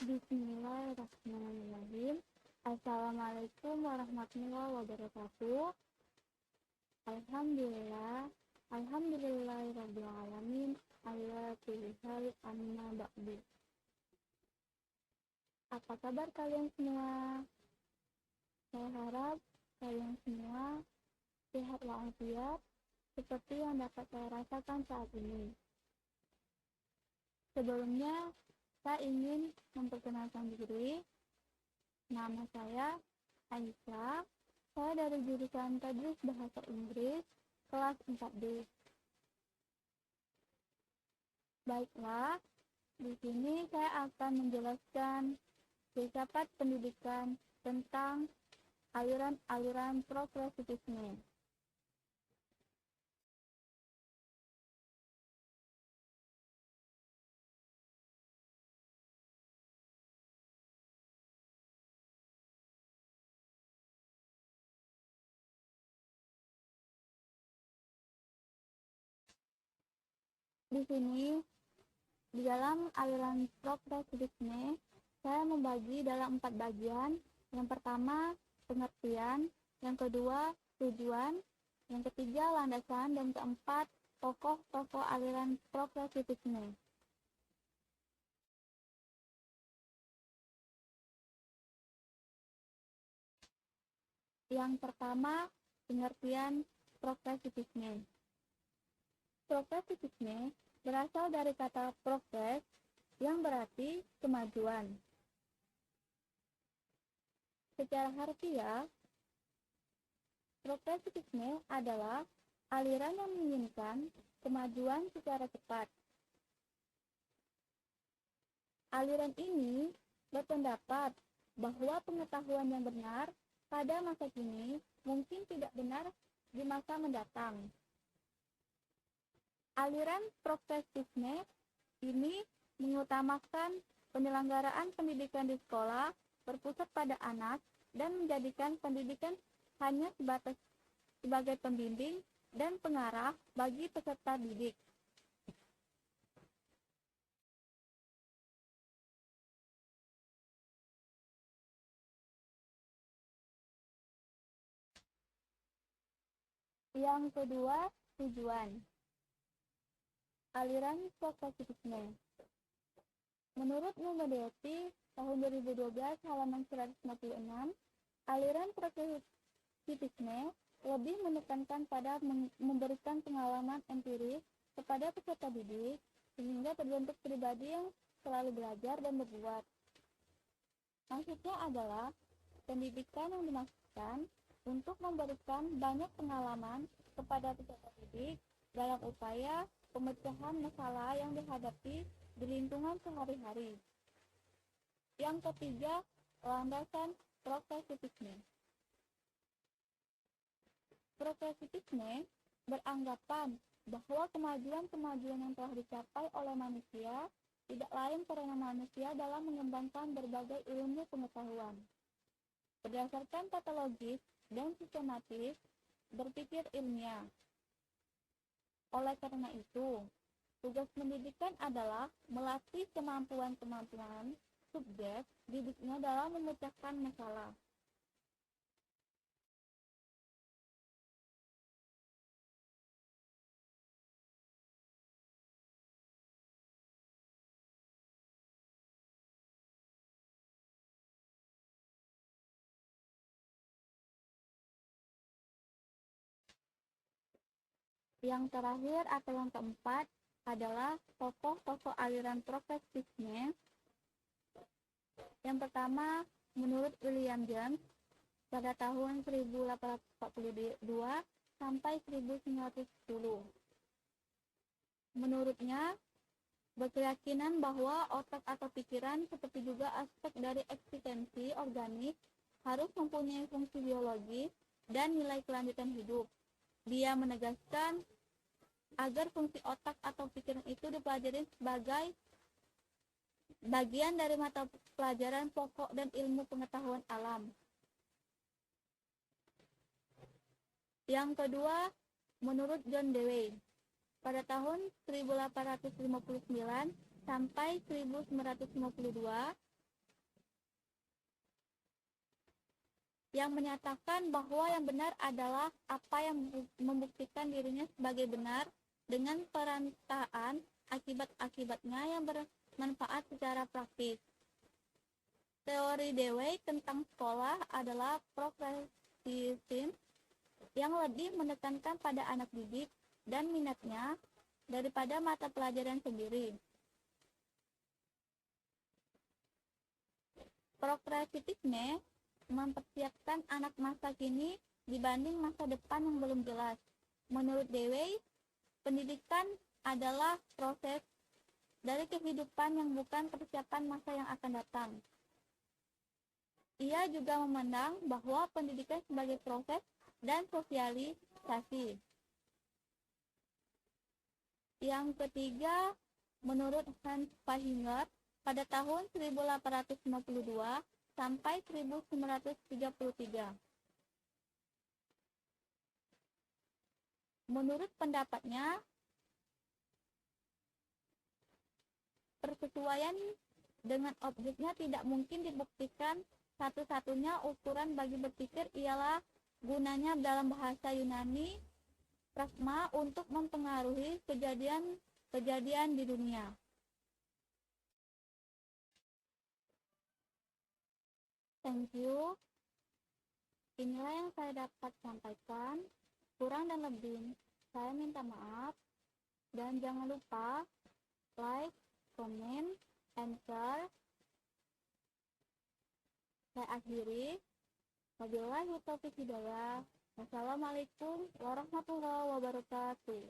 Bismillahirrahmanirrahim. Assalamualaikum warahmatullahi wabarakatuh. Alhamdulillah. Alhamdulillahirrabbilalamin. Ala kulli hal amma ba'du. Apa kabar kalian semua? Saya harap kalian semua sehat walafiat seperti yang dapat saya rasakan saat ini. Sebelumnya, saya ingin memperkenalkan diri. Nama saya Aisyah. Saya dari jurusan Tadris Bahasa Inggris, kelas 4D. Baiklah, di sini saya akan menjelaskan filsafat pendidikan tentang aliran-aliran progresivisme. Di sini, di dalam aliran progresivisme, saya membagi dalam 4 bagian. Yang pertama, pengertian. Yang kedua, tujuan. Yang ketiga, landasan. Dan keempat, tokoh-tokoh aliran progresivisme. Yang pertama, pengertian progresivisme. Progresivisme berasal dari kata progres yang berarti kemajuan. Secara harfiah, progresivisme adalah aliran yang menginginkan kemajuan secara cepat. Aliran ini berpendapat bahwa pengetahuan yang benar pada masa kini mungkin tidak benar di masa mendatang. Aliran progresivisme ini mengutamakan penyelenggaraan pendidikan di sekolah berpusat pada anak dan menjadikan pendidikan hanya sebagai pembimbing dan pengarah bagi peserta didik. Yang kedua, tujuan. Aliran progresivisme. Menurut Numadeti tahun 2012 halaman 156, aliran progresivisme lebih menekankan pada memberikan pengalaman empiris kepada peserta didik sehingga terbentuk pribadi yang selalu belajar dan berbuat. Maksudnya adalah pendidikan yang dimaksudkan untuk memberikan banyak pengalaman kepada peserta didik dalam upaya pemecahan masalah yang dihadapi di lingkungan sehari-hari. Yang ketiga, landasan progresivisme. Progresivisme beranggapan bahwa kemajuan-kemajuan yang telah dicapai oleh manusia tidak lain karena manusia dalam mengembangkan berbagai ilmu pengetahuan. Berdasarkan patologis dan sistematis berpikir ilmiah. Oleh karena itu, tugas pendidikan adalah melatih kemampuan-kemampuan subjek didiknya dalam memecahkan masalah. Yang terakhir atau yang keempat adalah tokoh-tokoh aliran progresivisme. Yang pertama, menurut William James, pada tahun 1842 sampai 1910. Menurutnya, berkeyakinan bahwa otak atau pikiran seperti juga aspek dari eksistensi organik harus mempunyai fungsi biologis dan nilai kelanjutan hidup. Dia menegaskan agar fungsi otak atau pikiran itu dipelajari sebagai bagian dari mata pelajaran pokok dan ilmu pengetahuan alam. Yang kedua, menurut John Dewey, pada tahun 1859 sampai 1952, yang menyatakan bahwa yang benar adalah apa yang membuktikan dirinya sebagai benar dengan perantaraan akibat-akibatnya yang bermanfaat secara praktis. Teori Dewey tentang sekolah adalah progresisme yang lebih menekankan pada anak didik dan minatnya daripada mata pelajaran sendiri. Progresivisme mempersiapkan anak masa kini dibanding masa depan yang belum jelas. Menurut Dewey, pendidikan adalah proses dari kehidupan yang bukan persiapan masa yang akan datang. Ia juga memandang bahwa pendidikan sebagai proses dan sosialisasi. Yang ketiga, menurut Hans Feihinger, pada tahun 1852 sampai 1933. Menurut pendapatnya, persesuaian dengan objeknya tidak mungkin dibuktikan. Satu-satunya ukuran bagi berpikir ialah gunanya dalam bahasa Yunani pragma untuk mempengaruhi kejadian di dunia. Thank you. Inilah yang saya dapat sampaikan. Kurang dan lebih saya minta maaf. Dan jangan lupa like, comment, and share. Saya akhiri. Wabillahi taufiq hidayah. Wassalamualaikum warahmatullahi wabarakatuh.